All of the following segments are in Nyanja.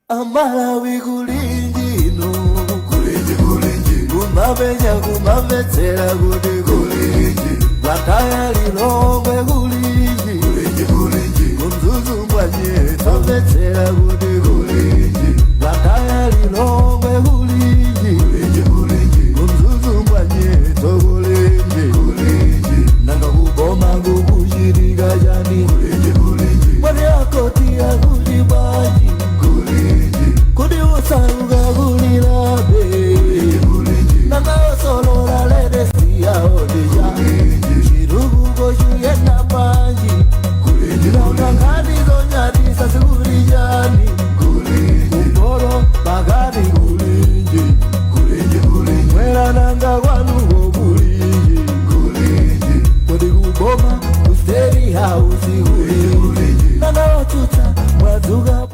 Amalawi kulingino kulingi kumabenya kumabetsera kuti kulingi lataya lilongwe kulingi kumzuzu mbwanye tobetsera kuti kulingi lataya lilongwe kulingi kumzuzu mbwanye tokulingi nanga kuboma kukushirika jani mwani akoti ya kujibaji kudi usaruga kulilabe nanga solora lede siya odisha shirugu goshu yena banji nanga ngani zonyadi sasuri jani kumboro bagari kulinji mwera nanga wanugo kulinji kudi kuboma usteri hausi kulinji nanga otuta mwaduga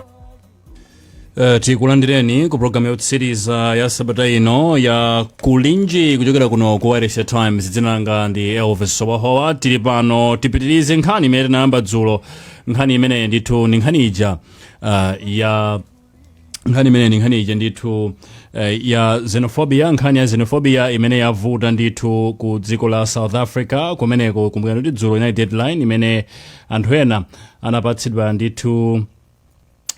tikulandireni ku program ya series ya sabata ino ya kulinji kuchokera kuno ku Irish Times. Dzina langa ndi Elvis Sobahowa. Tili pano tipitirize nkhani imene tinayamba dzulo. Nkhani imene ndithu ni nkhani ija ya xenophobia. Nkhani ya xenophobia imene yavuta ndithu ku dziko la South Africa kumeneko kumbukira kuti dzulo inali deadline imene anthu ena anapatsidwa ndithu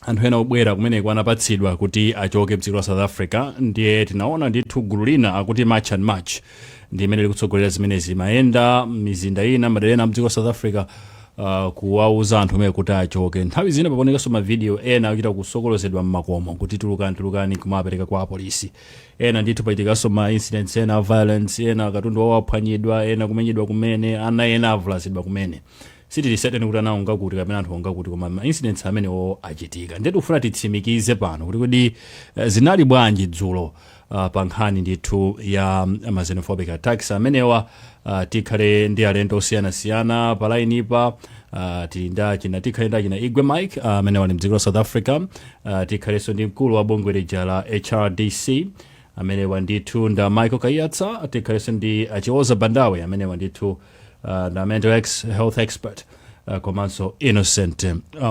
anthu ena obwera kumeneko anapatsidwa kuti achoke mdziko la South Africa. Ndiye tinaona ndithu gulu lina akuti March and March ndi imene likutsogolera zimenezi mayenda mizinda ina madera ena mdziko la South Africa kuwauza anthu omwe kuti achoke. Nthawi zina paponekanso mavideo ena akuchita kusokolozedwa mmakomo kuti tulukani kumapereka kwa apolisi. Ena ndithu pachitikanso ma incidents ena violence, ena katundu wawo aphwanyidwa, ena kumenyedwa kumene, ana ena avulazidwa kumene. Sitili certain kuti anaonga kuti kapena anthu onga kuti koma incidents amenewo achitika. Ndiye tifuna titsimikize pano kuti zinali bwanji dzulo pa nkhani ndithu ya xenophobic attacks amenewa. Tikhale ndi alendo osiyanasiyana pa line ipa. Tikhale ndi Igwe Mike amenewa ni mdziko la South Africa. Tikhalenso ndi mkulu wa bungwe lija la HRDC amenewa ndithu nda Michael Kayatsa. Tikhalenso ndi Achioza Bandawe amenewa ndithu the mental health expert komanso Innocent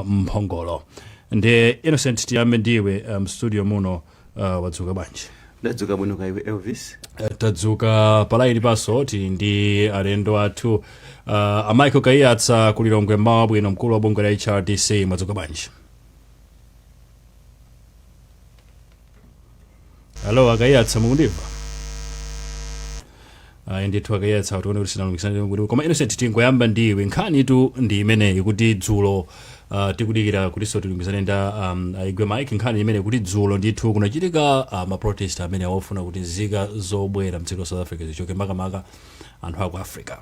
Mphongolo. Ndi Innocent tiyambe ndiwe studio muno. Wadzuka bwanji? Ndadzuka bwino kaiwe Elvis. Tadzuka palaini paso tili ndi alendo athu Michael Kayatsa kulilongwe mmawa bwino, mkulu wa bungwe la HRDC. Mwadzuka bwanji? Hello Kayatsa, mukundimva? Ndithu Kayatsa atione kuti sinalumikisana kuti koma Innocent tingoyamba ndiwe. Nkhani tu ndi imeneyi kuti dzulo tikudikira kuti so tilumikisane nda Igwe Mike. Nkhani imene kuti dzulo ndithu kunachitika ma-protest amene awafuna kuti nzika zobwera mdziko la South Africa zichoke makamaka anthu aku Africa.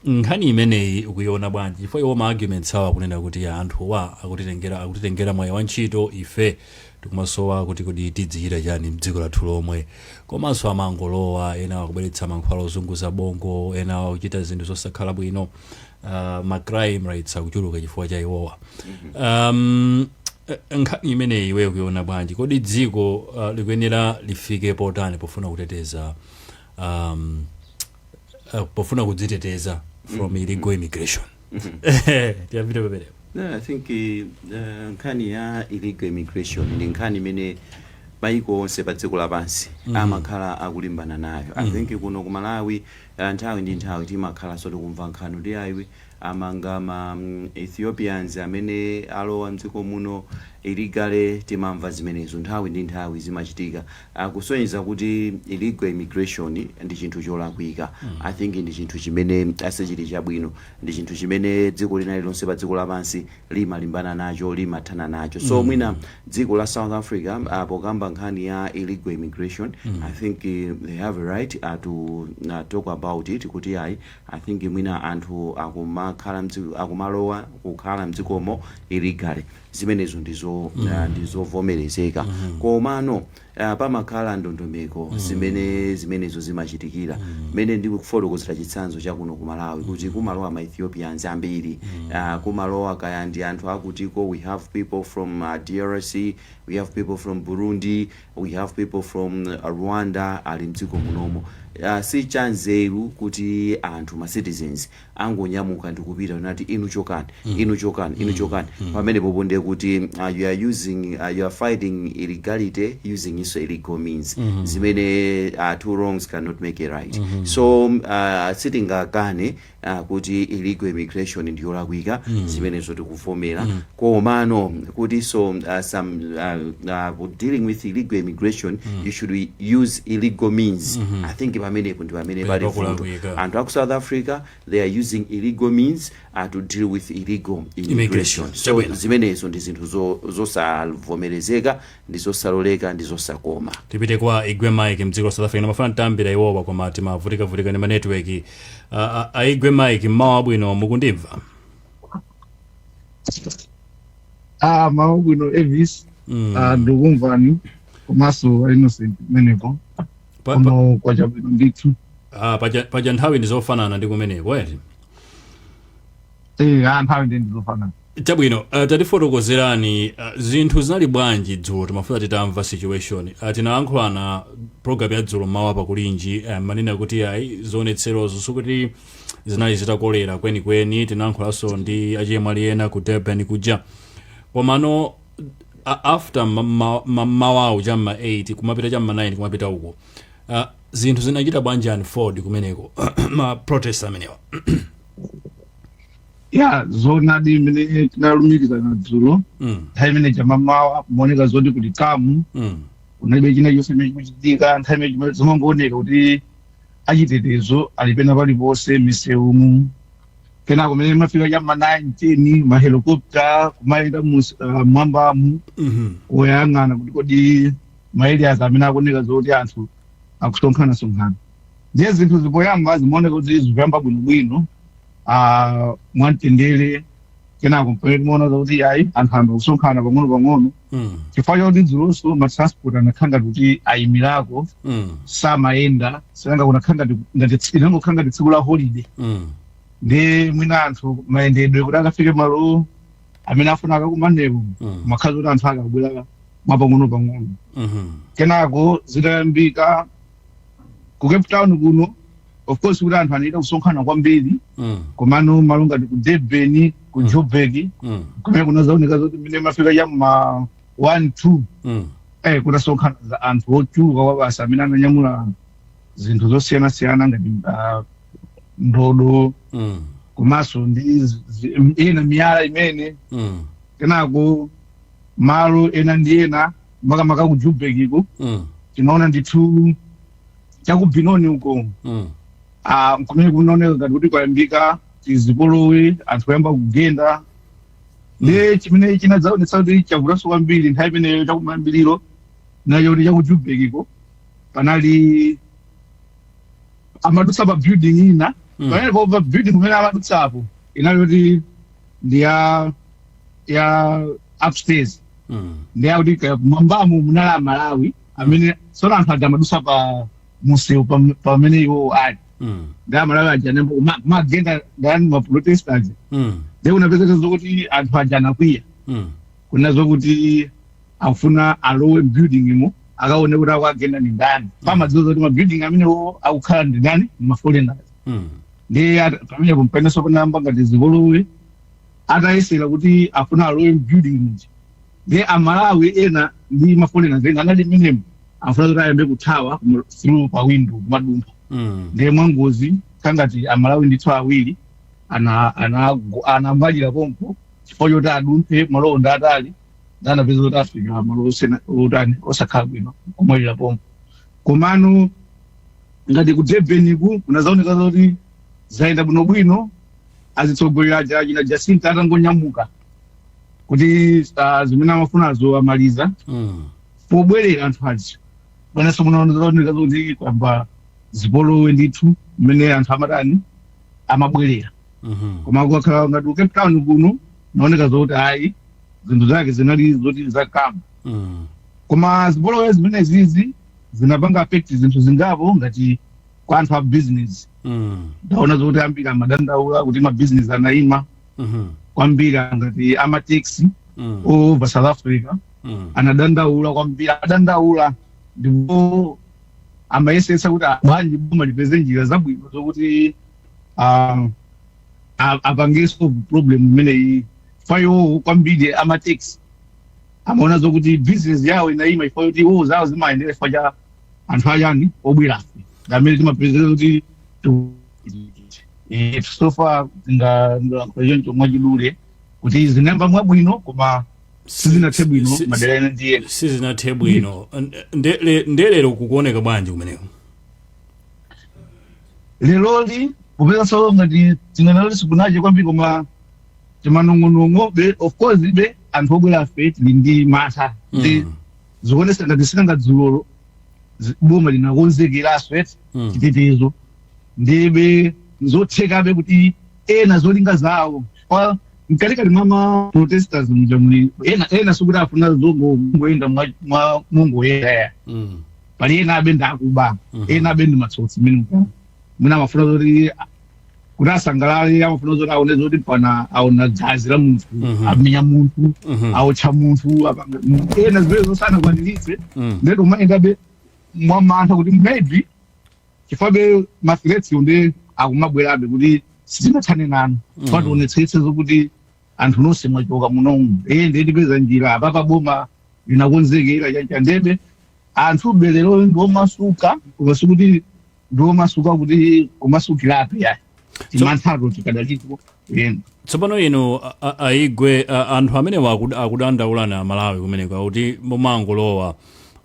Nkhani imeneyi ukuiona bwanji? Chifukwa iwo ma-arguments awa kunena kuti anthuwa akutitengera mwayi wa ntchito, ife tikumasowa kuti tidzichita chani mdziko lathu lomwe. Komanso amangolowa ena akubweretsa mankhwala ozunguza bongo, ena akuchita zinthu zosakhala bwino. Ma-crime rates akuchuluka chifukwa cha iwowa. Nkhani imeneyi iwe ukuiona bwanji? Kodi dziko likuyenera lifike potani pofuna kuteteza pofuna kudziteteza from illegal immigration? Tiyambire pepere. I think nkhani ya illegal immigration ndi nkhani imene maiko onse pa dziko lapansi amakhala akulimbana nayo. I think kuno ku Malawi nthawi ndi nthawi timakhala soti kumva nkhani ndi ayiwe amanga ma Ethiopians amene alowa mdziko muno illegally. Timamva zimenezo nthawi ndi nthawi zimachitika. Kusonyeza kuti illegal immigration ndi chinthu cholakwika. I think ndi chinthu chimene asachili chabwino, ndi chinthu chimene dziko linali lonse pa dziko lapansi limalimbana nacho, limathana nacho. So mwina dziko la South Africa pokamba nkhani ya illegal immigration, I think they have a right to talk about it kuti I think mwina anthu akumalowa kukhala mdzikomo illegally zimenezo ndizovomerezeka. Komano pamakhala ndondomeko zimenezo zimachitikira mene ndikufotokozera chitsanzo chakuno ku Malawi kuti kumalowa ma Ethiopians ambiri kumalowa kaya ndi anthu akutiko. We have people from DRC, we have people from Burundi, we have people from Rwanda ali mdziko munomo. Si chanzeru kuti anthu ma citizens angonyamuka ndikupita nati inu chokani pamene poponde kuti you are fighting illegality using illegal means zimene two wrongs cannot make a right. So sitingakane kuti illegal immigration ndiyolakwika zimenezo tikuvomera komano kuti dealing with illegal immigration you should use illegal means. I think pamenepo ndi pamene pali vuto. Anthu aku South Africa they are using illegal means to deal with illegal immigration. So zimenezo ndi zinthu zosavomerezeka ndi zosaloleka ndi zosakoma. Tipite kwa Igwe Mike mdziko la South Africa mafana tambira iwowa kwa mati mavutika ni ma network. Igwe Mike mawa bwino mukundimva? Mawa bwino Elvis ndukumvani komaso Innocent meneko ono kwa chabwino ndithu. Paja nthawi ndizofanana ndi kumeneko eti? Nthawi ndizofanana. Chabwino, tatifotokozerani zinthu zinali bwanji dzulo timafuna titamva situation. Tinayankhulana program ya dzulo mawa pakulinji manena kuti ayi zionetserozo sukuti zinali zitakolera kwenikweni. Tinayankhulanso ndi achiyemwali ena ku Durban kuja. Komano after mawawu chamma 8 kumapita chamma 9 kumapita uko. Zinthu zinachita bwanji unfold kumeneko ma protest amenewa. Zona di mene tinalumikiza na dzulo. Nthawi imene chamamawa kumoneka zoti kuti kamu unalibe china chonse chimene chikuchitika. Nthawi imene zimangooneka kuti achitetezo alipena paliponse misewumu. Kenako mene mafika chamma 9 10 mahelikopta kumayenda mwambamu oyang'ana kuti kodi maelias amene akuoneka zoti anthu akusonkhana. Ndiye zinthu zipoyamba zimaoneka kuti zikuyamba bwinobwino mwamtendere. Kenako mpaka muona kuti ayi anthu amba kusonkhana pang'ono chifukwa choti dzulonso matransport anakhanga kuti ayimirako samayenda sanga kunakhanga ngati tsiku la holiday. Ndi mwina anthu mayendedwe kuti akafike malo amene afuna akakumaneko makhazi kuti anthu akabwera mwapang'ono. Kenako zitayambika ku Cape Town kuno of course kuti anthu anaita kusonkhana kwambiri komano malo ngati ku Durban ku Joburg kumene kunazaoneka zoti mine mafika chamma 1 2 kunasonkhana za anthu ochuluka kwa basa amene ananyamula zinthu zosiyana ngati ndodo komanso ndi ena miyala imene. Kenako malo ena ndi ena makamaka ku Joburg tinaona ndithu chakubinoni uko kumene kunaoneka ngati kuti kwayambika tizipolowe anthu kuyamba kugenda. Ndi chimene chinadzaonetsa kuti chavutanso kwambiri nthawi imeneyo chakumayambiriro nacho kuti chaku Joburg panali amadutsa pa building ina pamene pa building kumene amadutsapo inali kuti ndi ya upstairs. Ndi akuti mwambamo munali Malawi amene sona anthu aja amadutsa pa museu pamene iwo ali. Ndi Malawi aja nembo magenda ndani ma protestants. Ndi unapezeka zokuti anthu aja anakwiya. Kuna zokuti afuna alowe building imo akaone kuti akagenda ndi ndani. Pamadziwa kuti ma building amenewo akukhala ndi ndani ma foreigners. Ndi pamene pompeneso panamba ngati zipolowe atayesera kuti afuna alowe building muja. Ndi Amalawi ena ndi ma foreigners ena anali minimum afuna kuti ayambe kuthawa through pa window kumadumpha. Ndi mwangozi kangati Amalawi ndithu awiri anambalira pompo chifukwa choti adumphe malonda atali anapeza kuti afika malo osakhala bwino kumwalira pompo. Komano ngati ku Durban kunazaoneka zoti zayenda bwinobwino. Azitsogolera aja china Jacinta atangonyamuka kuti zimene amafunazo amaliza pobwerera anthu aja. Panenso munaoneka zoti kwamba zipolowe ndithu mmene anthu amatani amabwerera. Koma kukakhala ngati ku Cape Town kuno naoneka zoti ayi zinthu zake zinali zoti zakama. koma zipolowe zimene zizi zinapanga affect zinthu zingapo ngati kwa anthu a business ndaona zokuti ambiri amadandaula kuti ma business anayima kwambiri ngati amataxi over South Africa anadandaula kwambiri adandaula ndipo amayesetsa kuti bwanji boma lipeze njira zabwino zokuti apangeso problem imeneyi fayo kwambiri amataxi amaona zokuti business yawo inayima ifayo kuti wo zawo zimayendera faja anthu ayani obwerafe amene timapezeka kuti so far ndingakuchoncho mwachidule kuti zinayamba mwabwino koma sizinathe bwino madera ena ndiye sizinathe bwino. Ndelero kukuoneka bwanji kumeneko leloli kupeza so ngati tinganalo sikunaje kwambiri koma timanong'onong'o be of course be anthu obwera afe tili ndi mantha zikuonesa ngati sikangadzulo boma linakonzekeraso eti chitetezo ndibe zothekabe kuti ena zolinga zawo mkatikati mwa protesters mjamuli ena sikuti afuna zongoyenda mwa mungoyera pali ena abe ndakuba ena abe ndi matsotsi mwina amafuna zoti kuti asangalale amafuna zoti aone zoti pana aona gazi la munthu amenya munthu aotcha munthu ena zimene zosana kwaniritse ndeto mayendabe mwamantha kuti maybe chifabe mathreats yonde akumabwerabe kuti sitingathane nanu pationetsetse zokuti anthu nonse mwachoka munomu ndetipeza njira apapa boma linakonzekera chancha ndebe anthu belero ndiomasuka koma sikuti ndiomasuka kuti kumasukirape ya timanthato tikadalipo tsopano ino aigwe anthu amene akudandaula na Malawi kumeneko kuti momangolowa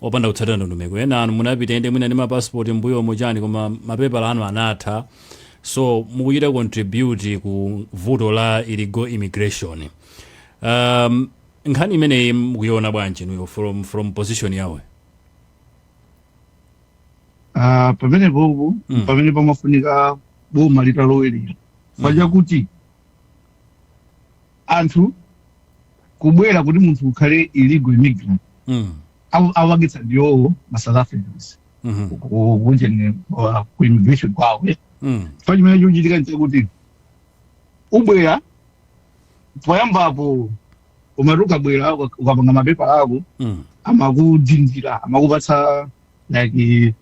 opanda kutsatira ndondomeko ena anu munapita ende mwina ndi mapassport mbuyo mochani koma mapepala anu anatha so mukuchita contribute ku vuto la illegal immigration. Nkhani imeneyi mukuiona bwanji nuyo from position yawe? Pamene popo pamene pamafunika boma litalowerera paja kuti anthu kubwera kuti munthu ukhale illegal immigrant awagitsa ndiwowo ma South Africans kunjeni ku immigration kwawe pachimene chochitika nchakuti ubwera poyambapo umatuka bwera ukapanga mapepa ako amakudindira amakupatsa like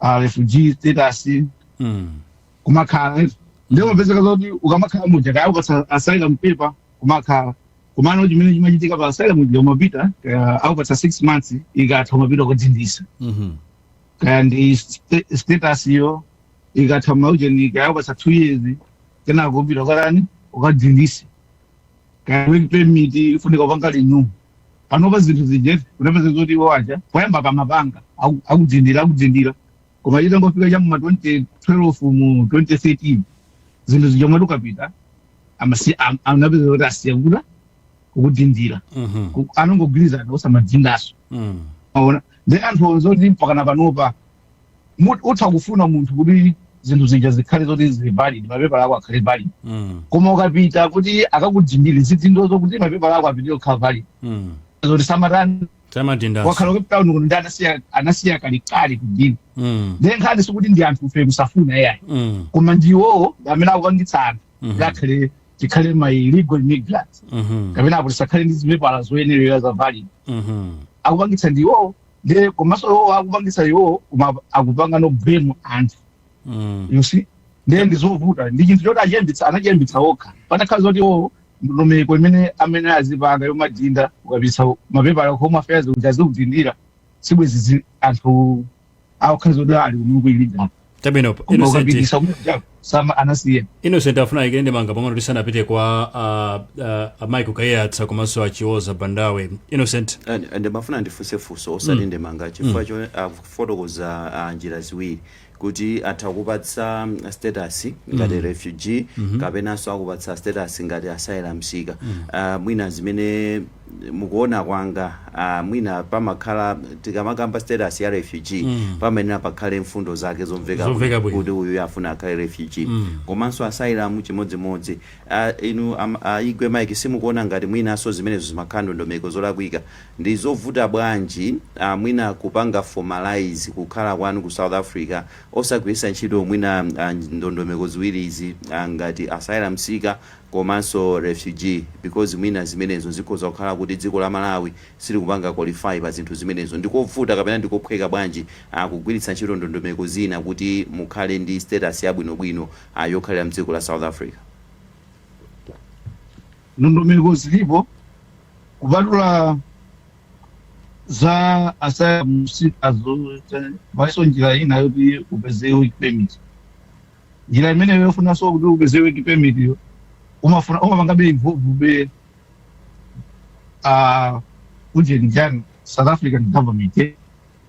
refugee status kumakhala ndipo mapezeka zoti ukamakhala muja kaya ukapatsa asylum paper kumakhala kumano chimene chimachitika pa asylum muja umapita akupatsa 6 months ikatha umapita ukadzindisa kaya ndi status iyo ikatha maujeni kaya ukapatsa 2 years tena kupita ukalani ukadzindisa kaya work permit ifunika upanga renew panopa zinthu zijeti unapeza zoti waja poyamba pamapanga akudzindira koma chita ngofika cha mu 2012 mu 2013 zinthu zijomwe tukapita anapeza zoti asiyakuda kukudindira anongogwirizana usamadzindaso aona ndi anthu zoti mpakana panopa utha kufuna munthu kuti zinthu zija zikhale zoti zili valid mapepa ako akhale valid koma ukapita kuti akakudindire zidindo zokuti mapepa ako apite kukhala valid zoti samatani wakhala ukapita uno ndi anasiya kalikali kudini then nkhani sikuti ndi anthu ufe kusafuna yayi koma ndiwowo amene akupangitsa anthu ngakhale tikhale ma illegal immigrants kapena apo tisakhale ndi zipepala zoyenerera za valid akupangitsa ndiwowo nde komanso akupangitsa iwowo koma akupanga no blame anthu you see nde ndizovuta ndi chinthu choti anachiyambitsa okha panakhala zoti iwowo ndondomeko imene amene azipanga yomadinda ukapitsa mapepala home affairs kuti azikudindira sibwezi anthu awakhala zoti ali kumulungu illegal Innocent afuna ikende manga pang'ono tisanapite kwa Michael Kayatsa komanso achiwoza Bandawe. Innocent ndimafuna ndifunsefunso osalinde manga chifukwa cho akufotokoza njira ziwiri kuti atha kupatsa status ngati refugee kapenanso akupatsa status ngati asylum seeker mwina zimene mukuona kwanga mwina pamakhala tikamakamba status ya refugee pamenena pakhale mfundo zake zomveka kuti uyu afuna akhale refugee komanso asylum chimodzimodzi inu Igwe Mike simukuona ngati mwinaso zimenezo zimakhala ndondomeko zolakwika ndi zovuta bwanji mwina kupanga formalize kukhala kwanu ku South Africa osagwiritsa ntchito mwina ndondomeko ziwiri izi ngati asylum seeker komanso refugee because mwina zimenezo zikhoza kukhala kuti dziko la Malawi sili kupanga qualify pa zinthu zimenezo ndikovuta kapena ndikophweka bwanji kugwiritsa ntchito ndondomeko zina kuti mukhale ndi status yabwinobwino yokhalira mdziko la South Africa. Ndondomeko zilipo kupatula za asylum seekers vaiso njira ina yoti upeze work permit. Njira imene yofuna so kuti upeze work permit yo umapanga be involve be ujeni South African government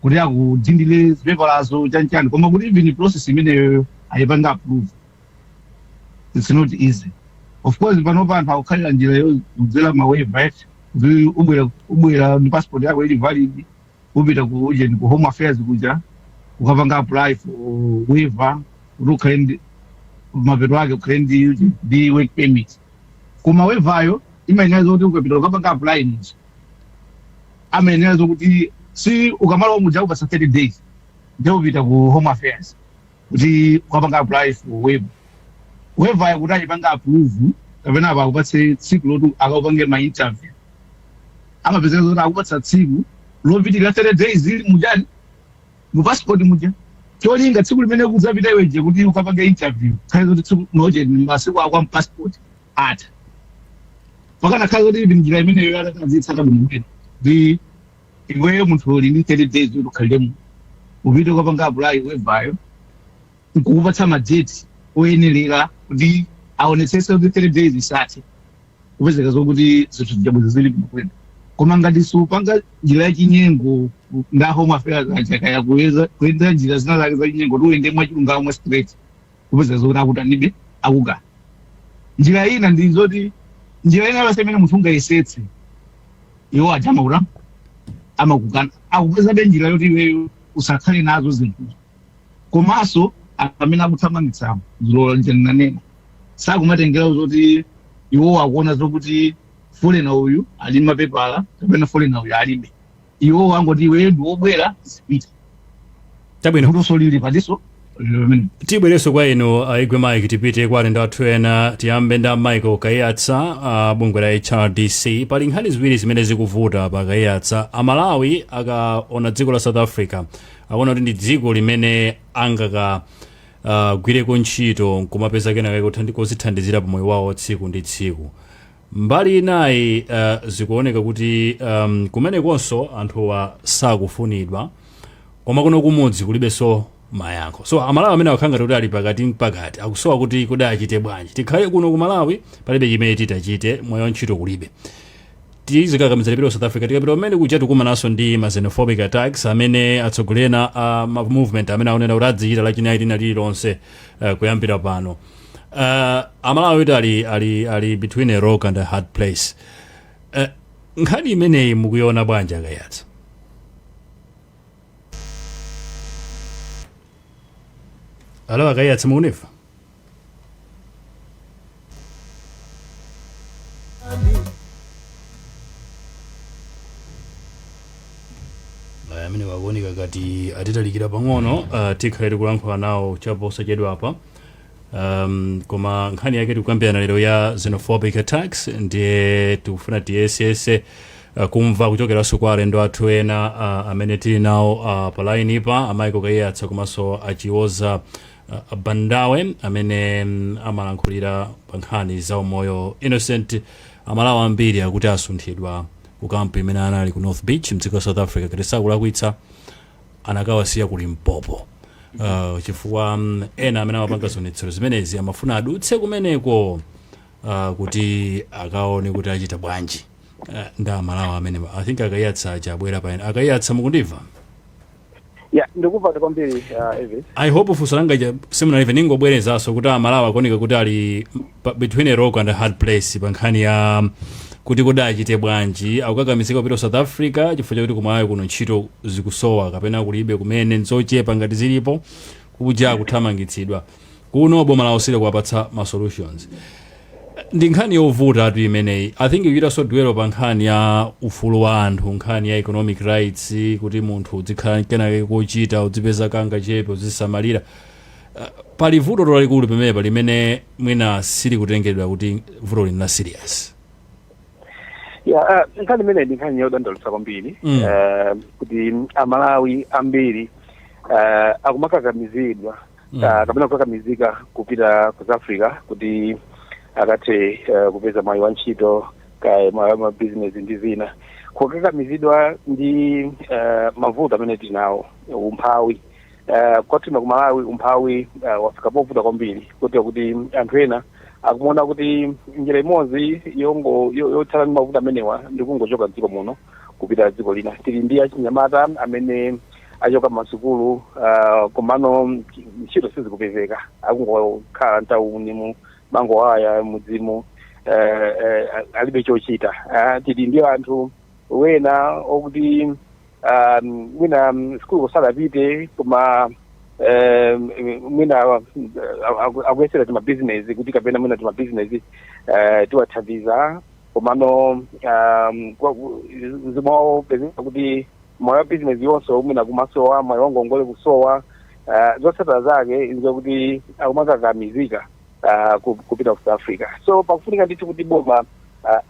kuti akudindile zipepalazo chanchani koma kuti even process imene ayipanga approve it's not easy. Of course panopa anthu akukhalira njira yodzera mawaiver ubwera ndi passport yako ili valid upita ku ujeni ku home affairs kuja ukapanga apply for waiver kuti ukhale mapeto ake ukhale ndi work permit koma waiver ayo imayenera kuti ukapita ukapanga apply nizo amenera kuti si ukamala umuja upasa 30 days ndio upita ku home affairs kuti ukapanga apply for waiver ayo kuti ayipanga approve kapena akupatse tsiku loti akapange ma interview amapezeka kuti akupatsa tsiku lopitirira 30 days ili mujani mu passport muja cholinga tsiku limene kudzapita iweje kuti ukapange interview khale kuti tsiku noje masiku akwa passport ata pakana khale kuti njira imene yo yakazitsaka bwino ndi iweyo munthu uli ndi 30 days kuti ukhalemo upite ukapanga apply waiver nkukupatsa madate oyenerera kuti aonetsese kuti 30 days isati kupezeka zokuti zinthu zabwino zili bwino koma ngati supanga njira yachinyengo nda home affairs achaka yakuweza kuenda njira zina zake zachinyengo tuende mwachilungamo straight kupezeka zokuti akutanibe akugana njira ina ndi zoti njira ina lase imene munthu ungayesetse iwo ajama amakugana akupeza be njira yoti iweyo usakhale nazo zinthu komanso amene akuthamangitsamo zilola njenanena sakumatengera zoti iwo akuona zokuti foreigner uyu ali mapepala kapena foreigner uyu alibe iwo angoti iwe ndi wobwera zipita tabwino kuti solili padiso tibwereso kwa inu Igwe Mike tipite kwa alendo athu ena tiyambe nda Michael Kayatsa bungwe la HRDC pali nkhani ziwiri zimene zikuvuta pa Kayatsa Amalawi akaona dziko la South Africa akuona kuti ndi dziko limene gwireko ntchito kumapeza kenaka kuzithandizira pamoyo wawo tsiku ndi tsiku mbali inayi zikuoneka kuti kumenekonso anthuwa sakufunidwa koma kuno kumudzi kulibenso mayankho so Amalawi amene akukhala kuti ali pakati akusowa kuti kodi achite bwanji tikhale kuno ku Malawi palibe chimene titachite moyo wa ntchito kulibe tizikakamiza lipiro South Africa tikapita pamene kuja tikumananso ndi ma xenophobic attacks amene atsogolera movement amene aonena kuti adzichita lachinayi lililonse kuyambira pano Amalawi kuti ali between a rock and a hard place nkhani imeneyi mukuiona bwanji Kayatsa? Alo Kayatsa mukunefa? Amene wakuoneka ngati atitalikira pang'ono tikhale tikulankhula nawo chaposachedwa apa koma nkhani yake tikukambirana lero ya xenophobic attacks ndiye tikufuna tiyesese kumva kuchokeranso kwa alendo athu ena amene tili nawo pa line ipa Michael Kayatsa komanso Chiwoza Bandawe amene amalankhulira pa nkhani za umoyo Innocent Amalawi ambiri akuti asunthidwa ku kampu imene anali ku North Beach mdziko la South Africa kuti sakulakwitsa anakawasiya ku Limpopo chifukwa ena amene amapanga zionetsero zimenezi amafuna adutse kumeneko kuti akaone kuti achita bwanji nda Amalawi amene I think Kayatsa achabwera pa ena Kayatsa mukundiva? ndikuva kwambiri Evis. I hope funso langa similar even ingobwerezaso kuti Amalawi akuoneka kuti ali between a rock and a hard place pa nkhani ya kuti kodi achite bwanji, akukakamizika kupita South Africa chifukwa chakuti kumalawi kuno ntchito zikusowa kapena kulibe kumene nzochepa ngati zilipo kuja kuthamangitsidwa kuno boma lausire kuwapatsa ma solutions. Ndi nkhani yovuta atu imeneyi. I think ikuita so dwelo pa nkhani ya ufulu wa anthu, nkhani ya economic rights, kuti munthu udzikhala kenake kochita udzipeza kanga chepe uzisamalira. Pali vuto lalikulu pamenepa limene mwina sili kutengedwa kuti vuto lina serious. Nkhani imene ndi nkhani yodandaulitsa kwambiri kuti amalawi ambiri akumakakamizidwa kapena kukakamizika kupita South Africa kuti akathe kupeza mwayi wa ntchito kaya mwayi wa business ndi zina. Kukakamizidwa ndi mavuto amene tinawo, umphawi. Kwatina kumalawi umphawi wafika povuta kwambiri kuti anthu ena akumona kuti njira imodzi yothana ndi mavuto amenewa ndi kungochoka dziko muno kupita dziko lina. Tili ndi achinyamata amene achoka masukulu komano ntchito sizikupezeka, akungokhala mtauni mu mango aya mudzimu alibe chochita. Tili ndi anthu wena okuti mwina sikulu kusalapite koma mwina akuyesera tima business kuti kapena mwina tima business tiwathandiza komano zimawo pezeka kuti moyo wa business yonso mwina kumasowa, moyo wa ngongole kusowa, zotsatira zake izo kuti akumakakamizika kupita ku South Africa. So pakufunika ndithu kuti boma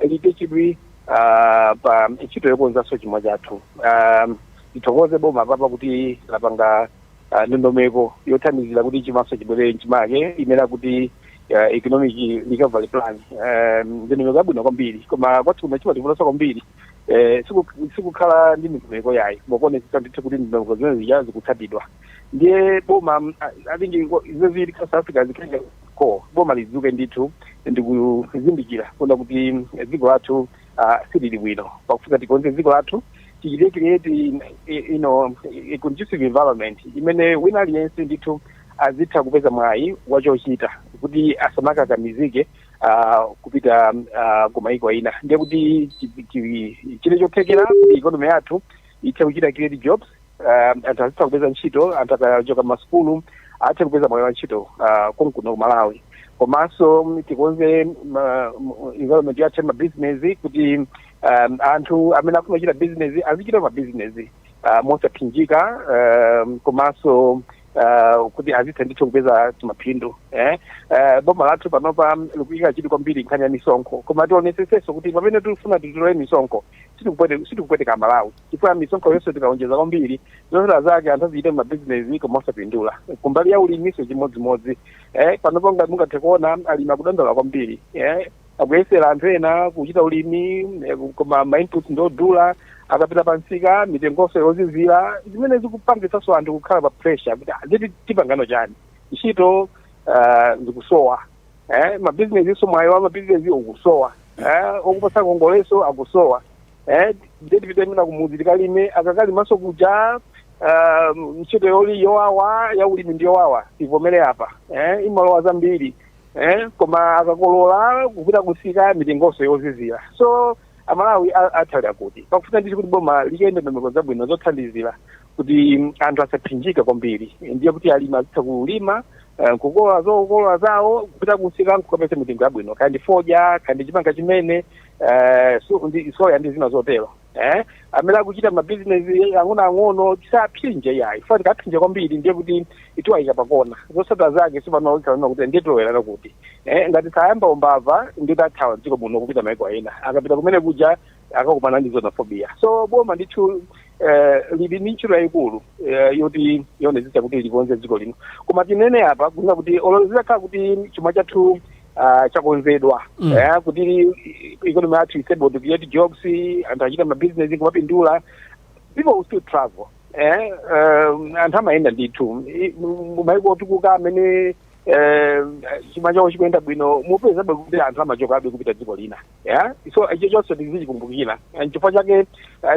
lite chidwi pa ntchito yokonzanso chuma chathu. Tithokoze boma papa kuti lapanga ndondomeko yothandizira kuti chimaso chibwerere mchimake imene kuti economic recovery plan. Ndondomeko yabwino kwambiri koma kwathu kumene chimativulaso kwambiri sikukhala ndi ndondomeko yayi mokuonetsa ndithu kuti ndondomeko zimene zija zikutsatidwa. Ndiye boma atingi izo zili South Africa zikenge ko boma lizuke ndithu ndikuzindikira kuona kuti dziko lathu silili bwino. Pakufika tikonze dziko lathu create a conducive environment imene wina aliyense ndithu azitha kupeza mwayi wachochita kuti asamakakamizike kupita kumaiko ina. Ndiye kuti chile chothekera kuti economy yathu ithe kuchita create jobs, anthu azitha kupeza ntchito, anthu akachoka masukulu athe kupeza mwayi wa ntchito konkuno kumalawi. Komanso tikonze environment yathu ma business kuti anthu amene akufuna kuchita business azichita ma business mosaphinjika, komanso kuti azitha ndithu kupeza timaphindu. Boma lathu panopa likuyika chidwi kwambiri nkhani ya misonkho, koma tionetsetsenso kuti pamene tikufuna titole misonkho sitikupweteka Malawi chifukwa misonkho yonse tikaonjeza kwambiri zotsatira zake anthu azichita ma business koma osapindula. Kumbali ya ulimiso chimodzimodzi panopa mungathe kuona alimi akudandaula kwambiri, akuyesera anthu ena kuchita ulimi koma ma inputs ndodula, akapita pansika mitengonso yozizira, zimene zikupangitsanso anthu kukhala pa pressure kuti ziti tipangano chani ntchito zikusowa. Mabizinesi mwayi wa mabizinesi ukusowa, okupasa ngongoleso akusowa. Ndipite mina kumudzi tikalime akakalimanso kuja ntchito yowawa ya ulimi ndiyowawa tivomere apa imalowa zambiri, koma akakolola kupita kusika mitengonso yozizira. So amalawi athalira kuti pakufuna ndithu kuti boma likende ndondomeko zabwino zothandizira kuti anthu asaphinjika kwambiri. Ndiye kuti alimi azitha kulima kukolola zawo kupita kusika nkukapeza mitengo yabwino, kandi fodya kandi chimanga chimene soya ndi zina zotero. Amene akuchita mabizinesi ang'onoang'ono tisaphinje yayi fati kaphinja kwambiri. Ndiye kuti itiwayika pakona zotsatira zake sipanoikana kuti nditolowera kuti ngati sayamba umbava ndito athawa dziko muno kupita maiko ena, akapita kumene kuja akakumana ndi xenophobia. So boma ndithu lili ndi ntchito yayikulu yoti yonetsetsa kuti likonze dziko lino, koma tinene apa kuna kuti olozizakhala kuti chuma chathu chakonzedwa kuti economy yathu is able to create jobs, anthu achita mabusiness kumapindula, people will still travel. Anthu amayenda ndithu maiko otukuka amene chuma chawo chikuyenda bwino mupeza kuti anthu amachokabe kupita dziko lina. So icho chonse tizichikumbukira, chifukwa chake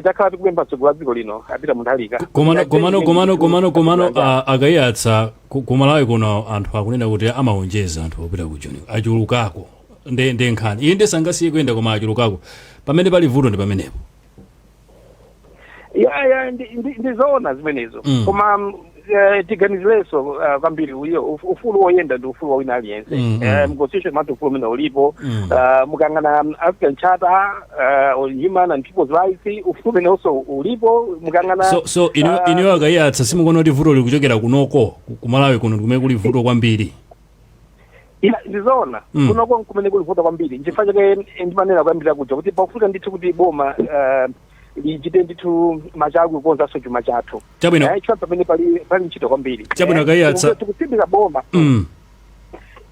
takhala tikupempha tsogolo la dziko lino apita munthu alika komano akayatsa kumalawi kuno anthu akunena kuti amawonjeza anthu opita ku Joni achulukako ndi nkhani iyi ndesangasiye kuyenda koma achulukako pamene pali vuto ndi pamenepo ya ndizoona zimenezo koma tiganizileso kwambiri ufulu woyenda ndi ufulu wawina aliyense mconstitution mati ufulu umene ulipo mukangana African Charter on Human and People's Rights ufulu umene also ulipo mukangana so iniyo akayatsa simukuona kuti vuto likuchokera kunoko kumalawi kuno kumene kuli vuto kwambiri ndizoona kunoko kumene kuli vuto kwambiri nchifukwa chake ndimanena kwambiri kuja kuti pakufunika ndithu kuti boma lichite ndithu machagu kukonzanso chuma chathu chifukwa pamene pali ntchito kwambiri chabwino akayatsa tikutsindika boma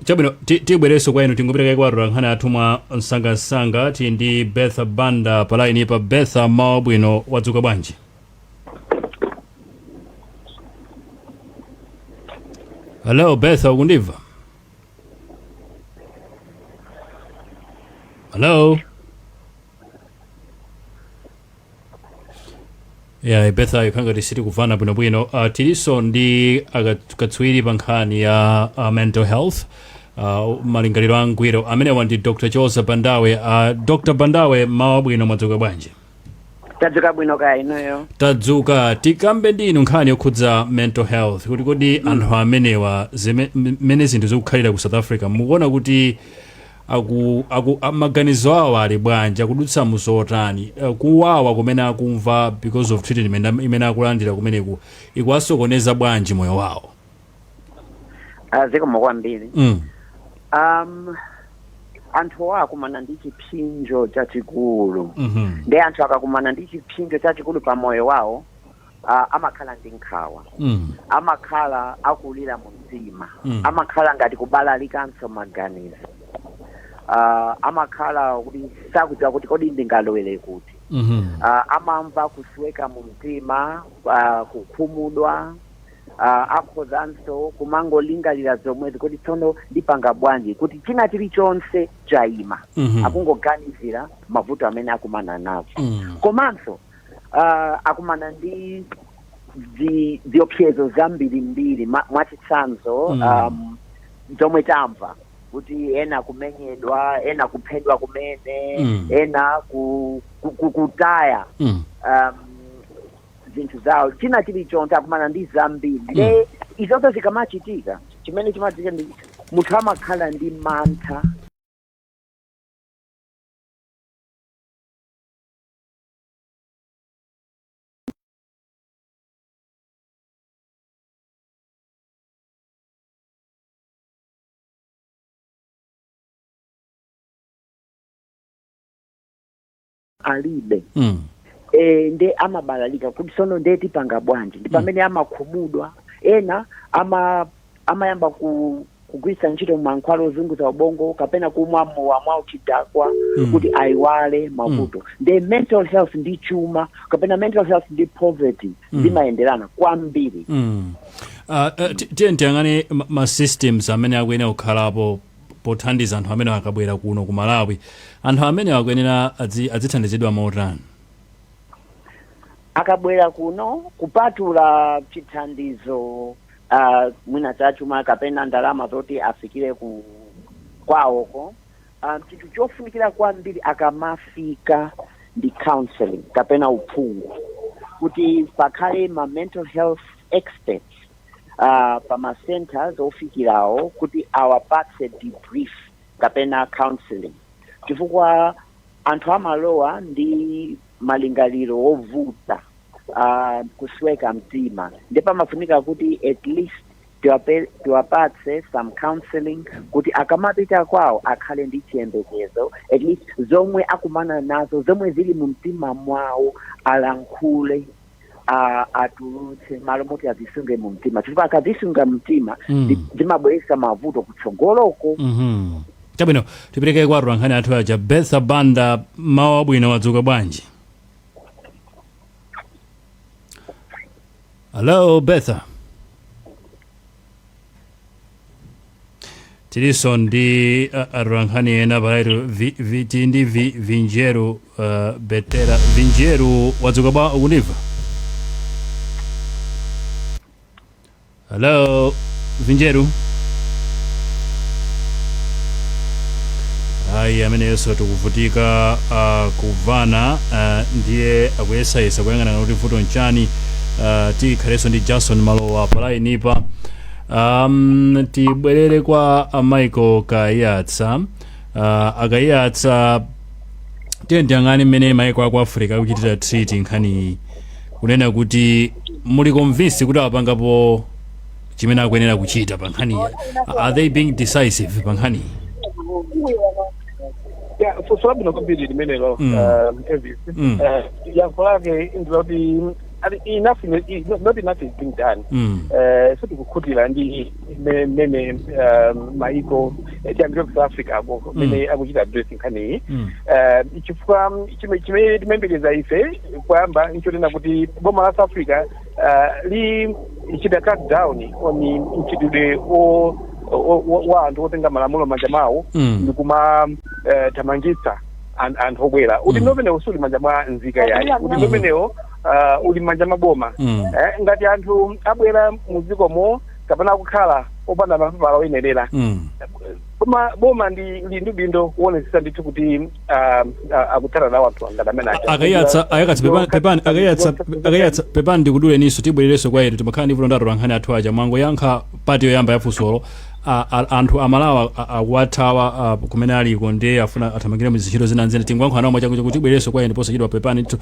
chabwino tibwereso kwa inu tingopereka ikwatula nkhani athu mwa msangasanga ti ndi Betha Banda palaini pa Betha mawa bwino wadzuka bwanji hello Betha ukundimva hello Betha ikhanga tisiti kuvana bwinobwino tiliso ndi akatswiri pa nkhani ya mental health malingaliro angwiro amenewa ndi Dr. Joseph Bandawe Dr. Bandawe mawa bwino mwadzuka bwanji tadzuka bwino kaya inoyo tadzuka tikambe ndi inu nkhani yokhudza mental health kuti kodi anthu amenewa zimene zinthu zikukhalira ku South Africa mukuona kuti maganizo awo ali bwanji akudutsa muzotani kuwawa kumene akumva because of treatment imene akulandira kumeneku ikuwasokoneza bwanji moyo wawo zikomo kwambiri anthu akumana ndi chipsinjo chachikulu ndi anthu akakumana ndi chipsinjo chachikulu pa moyo wawo amakhala ndi nkhawa amakhala akulira mu mtima amakhala ngati kubalalikanso maganizo amakhala kuti sakudziwa kuti kodi ndingalowere kuti amamva kusweka mu mtima kukhumudwa akhozanso kumangolingalira zomwezi kuti tsono ndipanga bwanji kuti china chilichonse chayima akungoganizira mavuto amene akumana nazo komanso akumana ndi ziopsezo zambirimbiri mwachitsanzo zomwe tamva kuti ena kumenyedwa ena kuphedwa kumene ena kutaya zinthu zawo china chilichonse akumana ndi zambiri izonse zikamachitika chimene chimachitika ndi munthu amakhala ndi mantha alibe nde amabalalika kuti sono ndeti panga bwanji ndi pamene amakhumudwa ena amayamba kugwisa ntchito mankhwala ozunguza ubongo kapena kumwa mowa mwa uchidakwa kuti ayiwale mavuto nde mental health ndi chuma kapena mental health ndi poverty zimayenderana kwambiri tiye tiyang'ane ma systems amene akuyenera kukhalapo pothandiza anthu amene akabwera kuno ku Malawi anthu amene akuyenera adzithandizidwa motani akabwera kuno kupatula chithandizo mwina chachuma kapena ndalama zoti afikire kwawoko chinthu chofunikira kwambiri akamafika ndi counseling kapena uphungu kuti pakhale ma mental health experts pama centers ofikirawo kuti awapatse debrief kapena counseling chifukwa anthu amalowa ndi malingaliro ovuta kusweka mtima ndipo amafunika kuti at least tiwapatse some counseling kuti akamapita kwawo akhale ndi chiyembekezo at least zomwe akumana nazo zomwe zili mu mtima mwawo alankhule atulutse malo moti azisunge mu mtima chifukwa akazisunga mtima zimabweretsa mavuto kutsogoloko chabwino tipereke ikwatula nkhani athu aja Betha Banda mawa bwino wadzuka bwanji hello Betha tiliso ndi arankhani ena palaitu ndi Vinjeru Betera Vinjeru wadzuka bwa ukundimva hello Vinjeru ayi amenenso tikuvutika kuvana ndiye akuyesayesa kuyang'ana kuti vuto nchani tikhalenso ndi Jason Malowa palainipa. Tibwerere kwa Michael Kayatsa. Akayatsa tiyang'ane mmene maiko aku Africa akuchitira treat nkhani kunena kuti muli convinced kuti apangapo chimene akuyenera kuchita pa nkhani. Are they being decisive pa nkhani? Yeah, for no compete limenelo Elvis. Yankho lake indloti enough not enough is being done. So tikukhutira ndi mene maiko etiambira ku Africa abo mene akuchita addressing nkhani. Ichifukwa chimene timembeleza ife kwamba nchotena kuti boma la South Africa li ichita cut down on inchitude wa anthu otenga malamulo manja mawo ndi kuma tamangitsa anthu obwera kuti nomene usuli manja mwa nzika yayi kuti nomenewo uli manja maboma ngati anthu abwera muzikomo kapena kukhala opanda mapepala oyenerera boma ndi ndidindo kuonesesa ndithu kuti akutsata nawo anthu angati amene akayatsa pepani ndikudule niso tibwerereso kwa inu timakhala ndi vuto ndatola nkhani athu aja mwango yankha pati yoyamba yafunsolo anthu amalawa akuwathawa kumene aliko ndiye afuna athamangire muzintchito zinanzene tingoyankhula nawo mwachangu kuti tibwerereso kwa inu posachedwa pepani ndithu.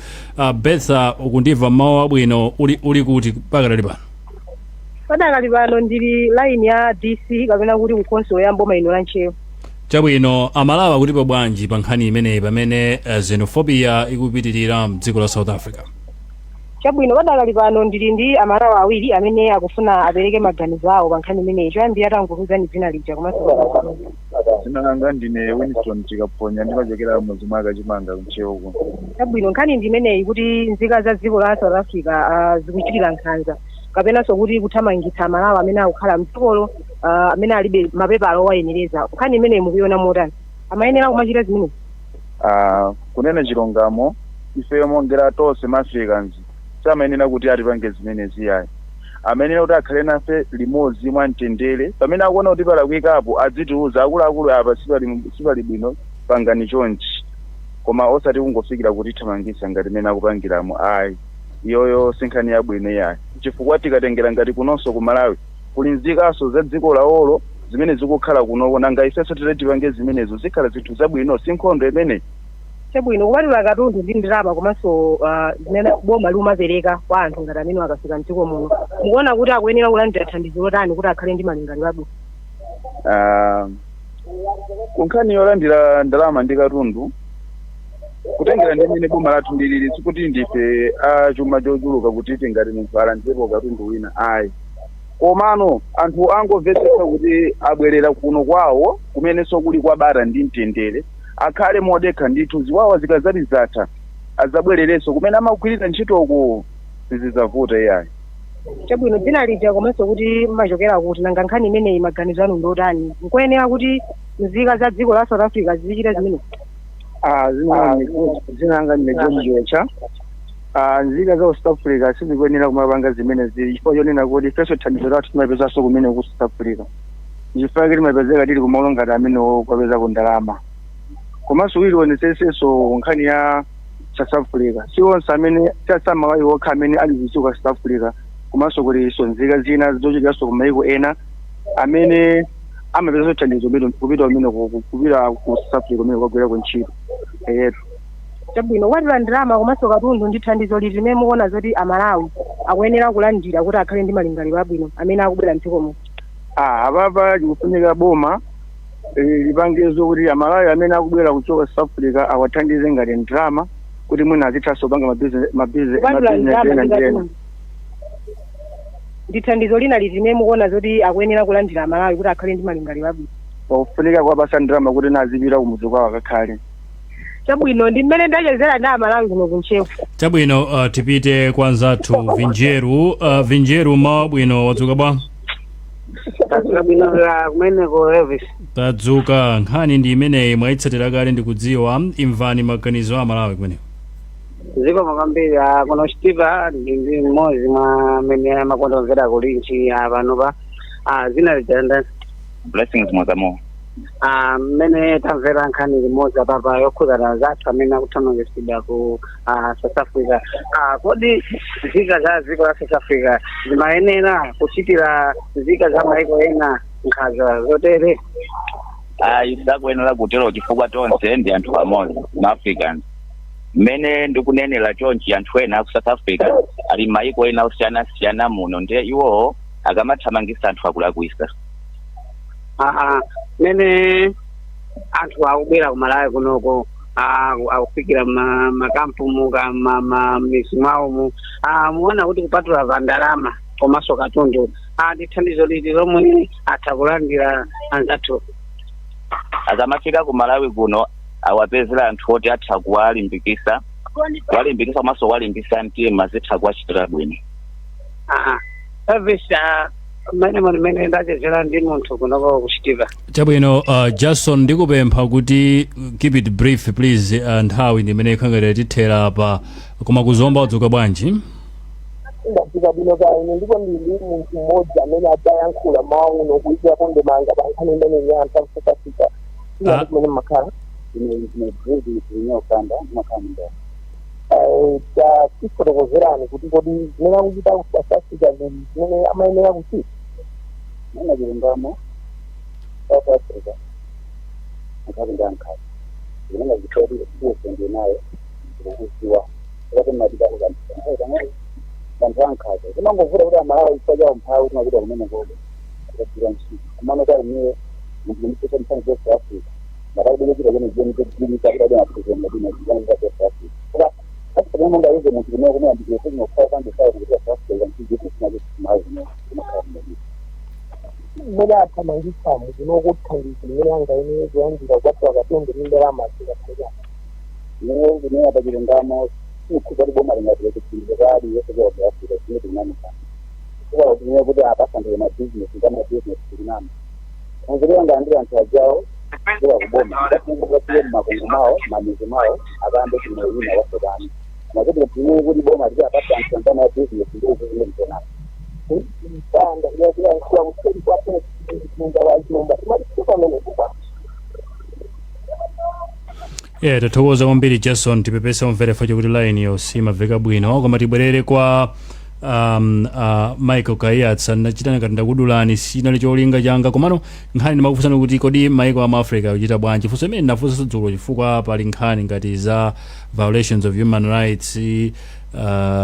Betha ukundimva mawu abwino uli kuti pakatali pano? Padakali pano ndili line ya DC kapena kuti kukonso ya mboma ino la Nchewa. Chabwino amalawa kuti bwanji pa nkhani imeneyi pamene xenophobia ikupitirira mdziko la South Africa? Chabwino padakali pano ndili ndi amalawa awiri amene akufuna apereke maganizo awo pa nkhani imeneyi choyambira tangokuzani dzina lija komanso dzina langa ndine Winston Chikaponya ndimachokera mudzi mwa Kachimanga Nchewa uko. Chabwino nkhani ndi imeneyi kuti nzika za dziko la South Africa zikuchitira nkhanza kapenanso kuti kuthamangitsa amalawa amene akukhala mdzikolo amene alibe mapepala owayenereza. Nkhani imeneyi mukuiona motani? Amayenera kumachita zimene? Kunena chilungamo ifeyo mongera tonse ma-Africans samayenera kuti atipange zimene ziyayi. Amenera kuti akhale nafe limodzi mwa mtendere pamene akuona kuti palakwikapo adzitiuza akuluakulu apa sipali bwino pangani chonchi koma osati kungofikira kuti thamangitsa ngati mene akupangiramo ayi iyoyo sinkhani yabwino yayi. Chifukwa tikatengera ngati kunonso ku Malawi kuli nzikaso za dziko lawolo zimene zikukhala kunoko nanga ifenso titipange zimenezo zikhala zinthu zabwino sinkhondo imeneyi. Chabwino kupatula katundu ndi ndalama komanso zimene boma limapereka kwa anthu ngati amene akafika mdziko muno mukuona kuti akuyenera kulandira thandizo lotani kuti akhale ndi malingaliro abwino? Kunkhani yolandira ndalama ndi katundu kutengera ndi mmene boma lathu ndilili sikuti ndife chuma chochuluka kuti tingati munthu alandirepo katundu wina ayi. Komano anthu angomvetsetsa kuti abwerera kuno kwawo kumenenso kuli kwa bata ndi mtendere akhale modekha ndithu ziwawa zikazati zatha azabwererenso kumene amagwirira ntchitoko sizidzavuta iyayi. Chabwino dzina lija komanso kuti machokera kuti nanga nkhani imeneyi maganizo anu ndotani? Nkuyenera kuti nzika za dziko la South Africa zichita zimene? Zinanga ndine John Jocha. Nzika za South Africa sizikuyenera kumapanga zimene zili chifukwa chonena kuti ifenso thandizo lathu timapezanso kumene ku South Africa. Chifukwa timapezeka tili kumalo ngati amene kwapeza ku ndalama. Komanso ilionesesenso nkhani ya South Africa sionse amene tasamawayi okha amene ali kuchituka South Africa komanso kulinso nzika zina zochitiranso kumayiko ena amene amapezanso thandizo kupita umene kupita ku South Africa umene kwagwera kuntchito. Chabwino kupatula ndalama komanso katundu ndi thandizo liti limene mukuona zoti amalawi akuyenera kulandira kuti akhale ndi malingaliro abwino amene akubwera mdziko muno? Apapa chikufunika boma lipangezo kuti amalawi amene akubwera kuchoka South Africa awathandize ngati ndalama kuti mwina azithaso panga mabizinesi ndi thandizo lina liti limene mukuona zoti akuyenera kulandira amalawi kuti akhale ndi malingaliro abwino? Pakufunika kuwapasa ndalama kuti nazipita kumudzi kwawo akakhale. Chabwino ndi mmene ndachezera ndi amalawi kuno kunchewa. Chabwino tipite kwa nzathu Vinjeru mawu bwino wadzuka bwa? Tadzuka bwino kumeneko Elvis. Tadzuka nkhani ndi imeneyi mwayitsatira kale ndikudziwa imvani maganizo a Malawi kumeneko. Ziko makambiri kuno Steve ndi mmodzi mwa amene amakondozera kulinchi panopa zina lijanda Blessings Mwazamo. mmene tamvera nkhani limodzi apapa yokhuzana zathu amene akuthamangisidwa ku South Africa. Kodi nzika za dziko la South Africa zimayenera kuchitira nzika za maiko ena nkhanza zotere? Isakuyenera kutero chifukwa tonse ndi anthu amodzi ma-Africans. Mmene ndikunenera chonchi anthu ena ku South Africa ali maiko ena osiyana-siyana muno ndiye iwowo akamathamangisa anthu akulakwisa. Mmene anthu akubwera ku Malawi kunoko akufikira makampu m'mizi mwawo muona kuti kupatula pa ndalama komanso katundu ndi thandizo liti lomwe atha kulandira anzathu? Akamafika ku Malawi kuno awapezera anthu oti atha kuwalimbikisa komanso kuwalimbisa mtima zitha kuwachitira bwino. Mmene ndachezera ndi munthu kunoko kuchitika. Chabwino, Jason ndikupempha kuti keep it brief please, nthawi ndimene ikhangalira tithera apa koma kuzomba udzuka bwanji? Ndafika bino kaine ndipo ndili munthu mmodzi amene adzayankhula mawu nokuizira konde manga pankhani imene nyantha kusakasika ina kumene makhala ine bredi inyokanda makanda tifotokozerani kuti kodi zimene akuchita kusakasika zimene amayenera kuti nana chilungamo South Africa akati ndankhali zimene zitori kuosende nayo kuziwa kuti madikako kanti bantu ankaza zimangovura kuti amalawa isajawo mphawi kumakuta kumene kobe akadira msiku kumano kwa imewe muntu mtesa msani West Africa maraudekechita kene jeni kudimisa kuti adena president madina jani za West Africa kuka hasi kama munga yuze muntu kumene kumene andikese kwenye kwa kande sawa kuti West Africa yanki jitu sinaje kumazi kumakara mnadi mwene atamangisa mjino kutangisi mwene anga ine ziyandira kwa wakatende mindela masika kaya mwene atajirengamo ukubari boma ringaje kutingirari yose bya Afrika ni dinamika kwa dunia kuti apasa ndio na business kama business dinamika nzuri ngandira ntajao kwa kuboma ndafunga pia makongo mamizi mao abambe kimewina watu bani na kuti dunia kuti boma ndio apasa ntanda na business ndio kuzile mtona mpanda ndio kwa usiri kwa munga wa nyumba kwa mimi kwa tathokoza kwambiri Jason, tipepesa umvere facho kuti line yosimamveka bwino koma tibwerere kwa Michael Kayatsa. Nachitana ngati ndakudulani sinali cholinga changa komano nkhani ndimakufunsani kuti kodi maiko a Africa kuchita bwanji funso imene ndafunsa dzulo chifukwa pali nkhani ngati za violations of human rights,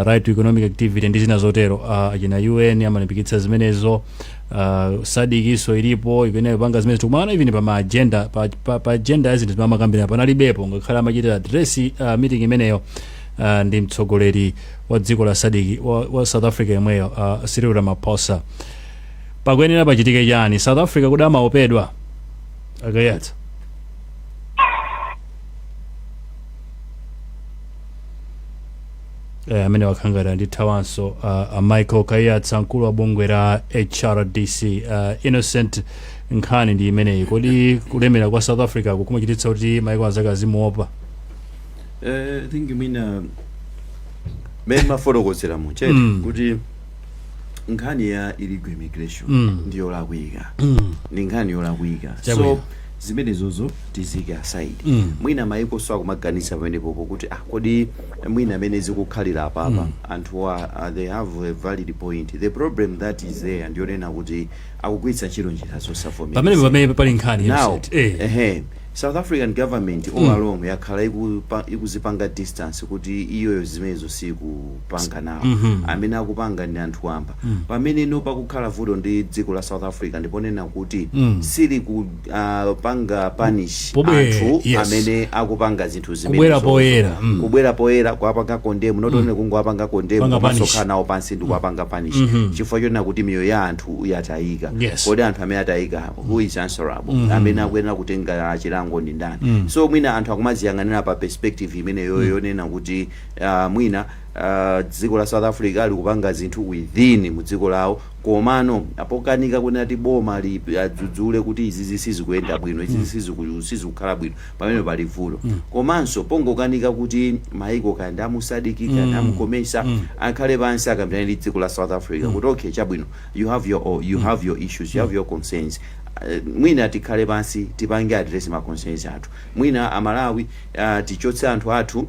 right to economic activity ndi zina zotero. Achina UN amalimbikitsa zimenezo, sadikiso ilipo ikuyenera kupanga zimene tikumana even pa agenda pa agenda ya zinthu zimene amakambirana panalibepo ngakhale amachitira address meeting imeneyo ndi mtsogoleri wa dziko la sadiki wa South Africa yemweyo Cyril Ramaphosa. Pakuyenera pachitike chani? South Africa kuti amaopedwa Kayatsa? Amene wakhangalira ndi thawanso Michael Kayatsa, mkulu wa bungwe la HRDC. Innocent, nkhani ndi imeneyi, kodi kulemera kwa South Africa kukumachititsa kuti maiko azake azimuopa? I think mina mafotokozera muchete kuti nkhani ya illegal immigration ndiyo lakwika, ni nkhani yolakwika. So zimenezozo tizike aside. Mwina maiko so akumaganisa pamenepo kuti kodi mwina amene zikukhalira apapa anthuwa they have a valid point. The problem that is there ndiyonena kuti akugwiritsa ntchito njira zosavomereza pamene pali nkhani now. South African government all along yakhala ikuzipanga distance kuti iyoyo zimenezo sikupanga nawo. Amene akupanga ndi anthu amba. Pamene no pakukhala vuto ndi dziko la South Africa ndiponena kuti sili kupanga punish anthu amene akupanga zinthu zimenezo. Kubwera poera kuapanga condemn, not only kungoapanga condemn komanso nawo pansi ndi kuapanga punish. Chifukwa chona kuti miyo ya anthu yatayika. Kodi anthu amene atayika who is answerable? Amene akuyenera kutenga chilango ndi ndani? So mwina anthu akumaziyang'anira pa perspective imene yonena kuti mwina dziko la South Africa ali kupanga zinthu within mu dziko lawo komano apokanika kunati boma adzudzule kuti izi sizikuyenda bwino, izi sizikukhala bwino pamene pali vuto. Komanso pongokanika kuti maiko kandi amusadiki kandi amukomesa akhale pansi akambirana ndi dziko la South Africa kuti okay chabwino, you have your issues, you have your concerns. mwina tikhale pansi tipange address ma concerns athu mwina amalawi tichotse anthu athu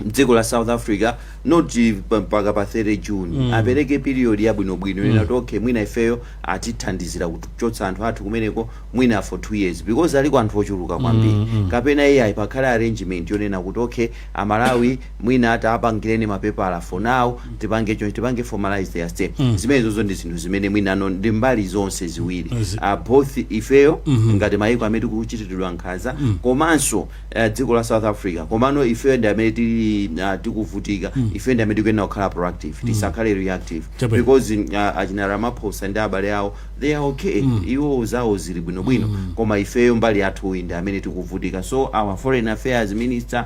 mdziko la South Africa not mpaka pa 30 June apereke period yabwinobwino nena okay mwina ifeyo atithandizira kuchotsa anthu athu kumeneko mwina for 2 years because aliko anthu ochuluka kwambiri kapena iye pakhale arrangement yonena kuti okay amalawi mwina atapangireni mapepala for now tipange formalize their stay zimene zozo ndi zinthu zimene mwina ndi mbali zonse ziwiri both ifeyo ngati mayiko amene tikuchitiridwa nkhanza komanso dziko la South Africa komano ifeyo ndi amene tikuvutika ife ndi amene tikuyenda kukhala proactive tisakhale reactive because achina Ramaphosa ndi abale awo they are okay iwo zawo zili bwinobwino koma ifeyo mbali yathu ndi amene tikuvutika so our foreign affairs minister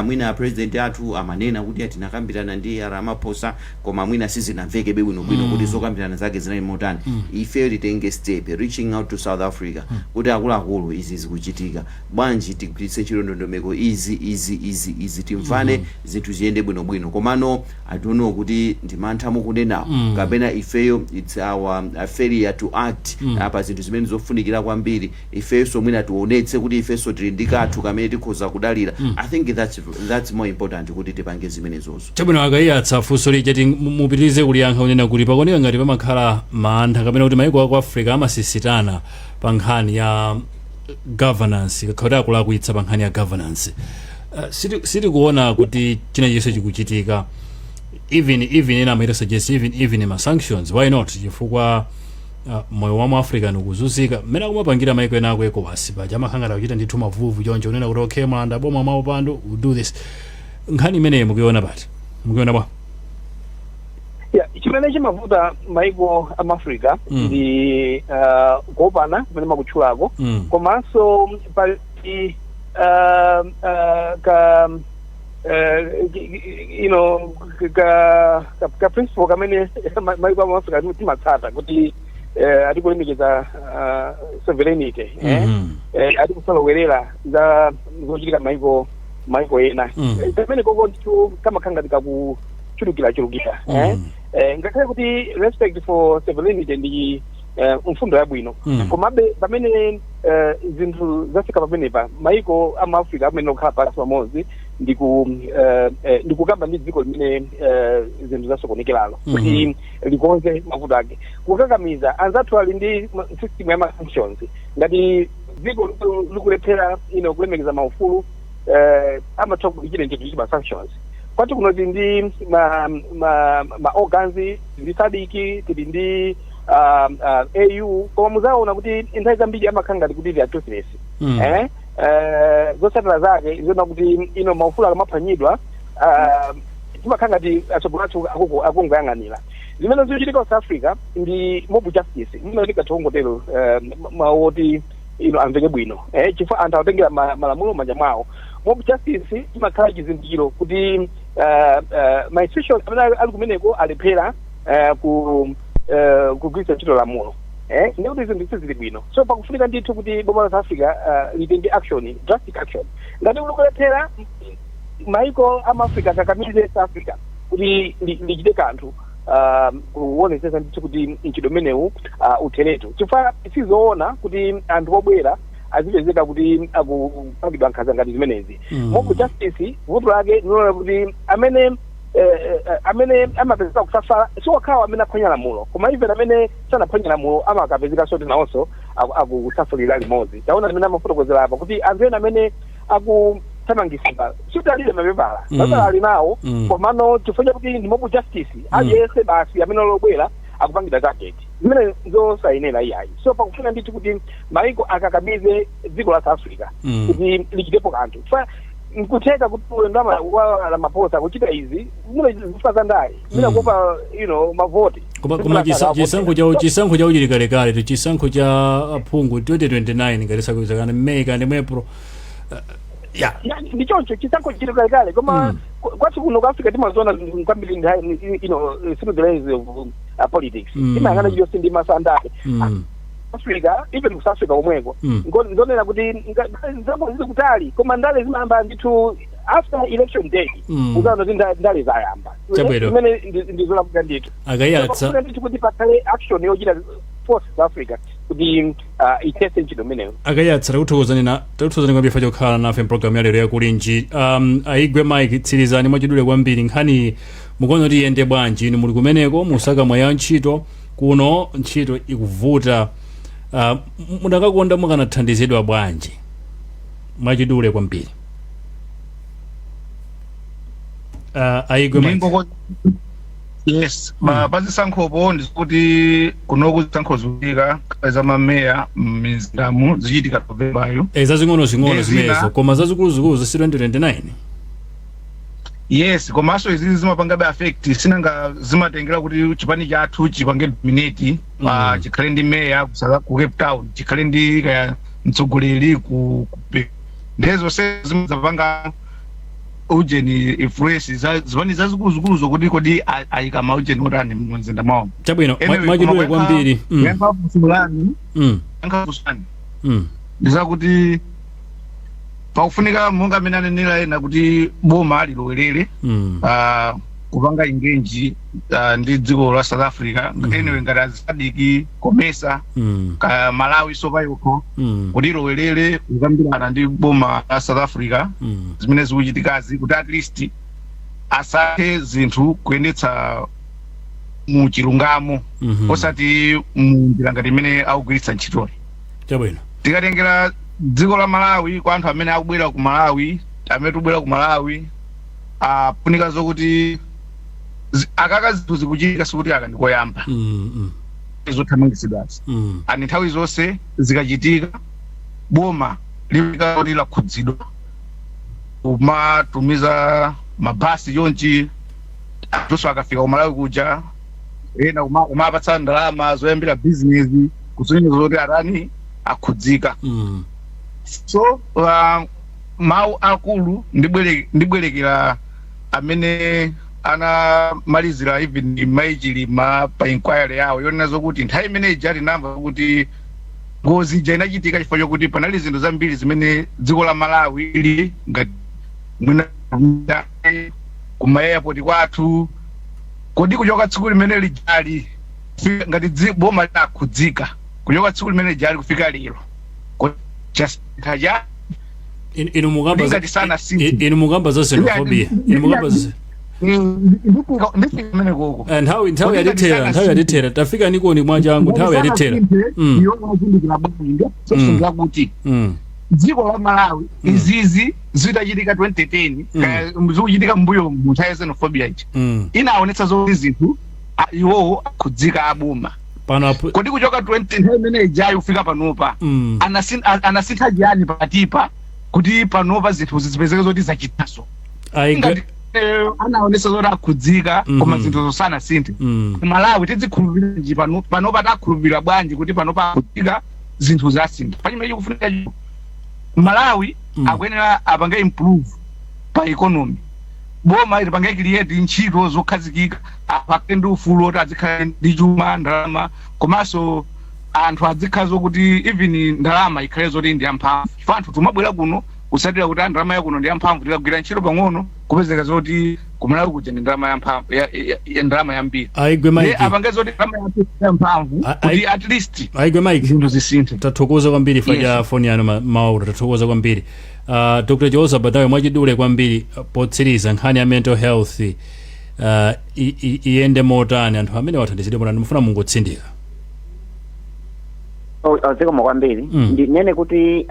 mwina president athu amanena kuti atinakambirana ndi Ramaphosa koma mwina sizinamveke bwinobwino kuti zokambirana zake zinali motani ifeyo titenge step reaching out to South Africa kuti akuluakulu izi zikuchitika bwanji tigwiritse chilondondomeko izi timfane zinthu ziyende bwinobwino komano I don't know kuti ndimantha mukunena kapena ifeyo it's our failure to act apa zinthu zimene zofunikira kwambiri ifeyo so mwina tuonetse kuti ifeso tili ndikathu kamene tikhoza kudalira I think that's more important kuti tipange zimene zozo chabwino akayatsa funso lichati mupitirize kuliyankha kunena kuti pakoneka ngati pamakhala mantha kapena kuti mayiko aku Africa amasisitana pa nkhani ya governance kakhoti akulakwitsa pa nkhani ya governance siti kuona kuti china chonse chikuchitika even ena might suggest even ma sanctions why not chifukwa moyo wa Africa nukuzuzika mmene akumapangira mayiko ena ako ECOWAS paja amakhangata kuchita ndithu mavuvu choncho unena kuti okay manda boma mawo pando we do this nkhani imeneyi mukuiona pati mukuiona bwa chimene chimavuta mayiko Africa ndi kuopana kumene makutchulako komanso pali ka principle kamene mayiko Africa timatsata kuti atikulemekeza sovereignty atikusalowerera za zochitika mayiko ena pamene koko ndicho kamakhanga tikakuchulukira ngakhale kuti respect for sovereignty ndi mfundo yabwino komabe pamene zinthu zafika pamenepa mayiko Africa amene okhala pansi pamodzi ndikukamba ndi dziko limene zinthu zasokonekeralo kuti likonze mavuto ake kukakamiza anzathu ali ndi system ya sanctions ngati dziko likulephera kulemekeza maufulu amatha kuchita ndikuchita sanctions kwati kuno tili ndi ma organs ndi sadiki tili ndi AU koma muzaona kuti nthawi zambiri amakhanga kuti ndi toothless zotsatira zake zona kuti maufulu akamaphwanyidwa timakhanga ti atsogoleri akungoyang'anira zimene zikuchitika South Africa ndi mob justice imene tikatongotero mawoti amveke bwino chifukwa anthu atengera malamulo manja mwawo mob justice imakhala chizindikiro kuti ma institutions amene ali kumeneko alephera kugwiritsa ntchito lamulo ndikuti zinthu zili bwino so pakufunika ndithu kuti boma la South Africa litenge action drastic action ngati ulikulephera mayiko Africa akakamize South Africa kuti lichite kanthu kuonetsetsa ndithu kuti mchitidwe umenewu utheretu chifukwa sizoona kuti anthu obwera azipezeka kuti akupangidwa nkhanza ngati zimenezi mob justice vuto lake ndinoona kuti amene amapezeka kusafala siwakhawa amene aphwanya lamulo koma even amene sanaphwanya lamulo amakapezeka soti nawonso akusafulira limodzi taona amene amafotokozera apa kuti anthu ena amene akuthamangisidwa sitalile mapepala ali nawo komano chifukwa chakuti ndi mob justice aliyense basi amene olobwera akupangidwa target zimene zosayenera iyayi so pakufuna ndithu kuti mayiko akakamize dziko la South Africa kuti lichitepo kanthu nkutheka kuti ulendo wa Ramaphosa kuchita izi mune zifa za ndale mina kupa mavoti koma chisankho cha uchili kalekale chisankho cha aphungu 2029 ngati sakuizakana May kandi April ndichoncho chisankho chili kalekale koma kwati kuno ku Africa timazoona kwambiri citizenship politics imayang'ana chiyonse ndi masandale Africa even South Africa omweko ngonena kuti zango zili kutali koma ndale zimayamba ndithu after election day uzaona kuti ndale zayamba imene ndizolakuta ndithu akayatsa ndithu kuti pakhale action yochita force South Africa kuti itese ntchito imeneyo. Akayatsa takuthokozani kwambiri chifukwa chokhala nafe mpulogalamu ya lero ya Kulinji. Aigwe Mike tsirizani mwachidule kwambiri nkhani mukuona kuti iyende bwanji inu muli kumeneko musakamwa ya ntchito kuno ntchito ikuvuta mudakakonda mukanathandizidwa bwanji mwachidule kwambiri. Aigwe Mike. Yes, pazisankhopo ndikuti kunoku zisankho zikuchitika za mameya m'mizindamu zichitika Novembayo. Zazing'ono zimenezo koma zazikulu za 2029. Yes, komanso izi zimapangabe affect sinanga zimatengera kuti chipani chathu chipange dominate chikhale ndi meya ku Cape Town, chikhale ndi kaya mtsogoleri ku ndezo se zimapanga ujeni influence zivani zazikulu zokuti kodi ayikama ujeni otani mumzinda mwawo. Chabwino mwachidule kwambiri. Yamba kusulani. Ankakusani. Ndizakuti pakufunika monga amene anenera ena kuti boma alilowerere kupanga engage ndi dziko la South Africa anyway ngati azadiki komesa Malawi sopayoko kuti ilowerere kukambirana ndi boma la South Africa zimene zikuchitikazi kuti at least asathe zinthu kuyendetsa mu chilungamo osati munjira ngati imene akugwiritsa ntchitoyi. Chabwino tikatengera dziko la Malawi kwa anthu amene akubwera ku Malawi amene tubwera ku Malawi funika zokuti akaka zinthu zikuchitika sikuti aka ndikoyamba zothamangisidwazi ani nthawi zonse zikachitika boma limika kuti lakhudzidwa kumatumiza mabasi yonchi atunso akafika ku Malawi kuja ena kumapatsa ndalama zoyambira business kuzonyeza zoti atani akhudzika. So mau akulu ndibwerekera amene anamalizira even maichilima pa inquiry yawo yonena zokuti nthawi imene jali namba kuti ngozi ija inachitika chifukwa chokuti panali zinthu zambiri zimene dziko la Malawi ili ngati mwina kuma airport kwathu kodi kuchoka tsiku limene lijali ngati boma linakhudzika kuchoka tsiku limene jali kufika lero just taja inu mugamba za xenophobia inu mugamba za nthawi yatithera tafika nikoni mwanjangu nthawi yatithera kuti dziko la Malawi izizi zitachitika 2010 zikuchitika mbuyo munthawi ya xenophobia ichi inaonetsa zoti zinthu iwowo akhudzika aboma kodi kuchoka 20 nthawi imene ijayo kufika panopa anasintha jani pakatipa kuti panopa zinthu zizipezeke zoti zachitaso anaonesa zoti akhudzika koma zinthu zosana sinthe Malawi tidzikhulupirira panopa takhulupirira bwanji kuti panopa akhudzika zinthu zasintha pachimene chikufunika Malawi akuyenera apange improve pa economy boma ilipange create ntchito zokhazikika apake ndi ufulu oti azikhale ndi chuma ndalama komanso anthu azikhala zokuti even ndalama ikhale zoti ndi yamphamvu chifukwa anthu tumabwera kuno kusatira kuti ndalama yakuno ndi yamphamvu tikagwira ntchito pang'ono kupezeka zoti kumalawi kuja ndi ndalama yamphamvu ndalama yambiri apange zoti ndalama yamphamvu kuti at least zinthu zisinthe. Tathokoza kwambiri faja foni yanu maura tathokoza kwambiri. Dr. Joseph Bandawe mwachidule kwambiri potsiriza nkhani ya mental health iyende motani anthu amene wathandizidwe motani mufuna mungotsindika. Zikomo kwambiri ndinene kuti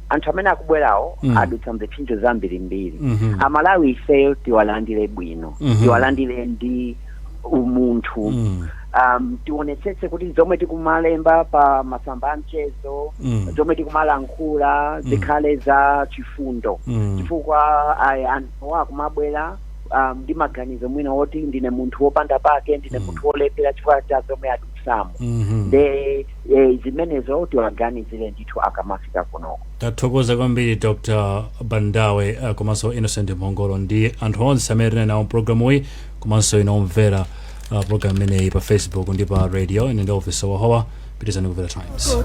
anthu amene akubwerawo adutsa mziphinjo zambirimbiri Amalawi ifeyo tiwalandire bwino tiwalandire ndi umunthu tionetsetse kuti zomwe tikumalemba pa masamba a mchezo zomwe tikumalankhula zikhale za chifundo chifukwa anthu akumabwera ndi maganizo mwina woti ndine munthu wopanda pake ndine munthu wolephera chifukwa cha zomwe adutsamo nde zimenezo tiwaganizire ndithu akamafika kunoko. Tathokoza kwambiri Dr. Bandawe komanso Innocent Mongolo ndi anthu onse amene nawo programu iyi komanso inomvera program imeneyi pa Facebook ndi pa radio ine ndi officer wa Hawa Peterson Times.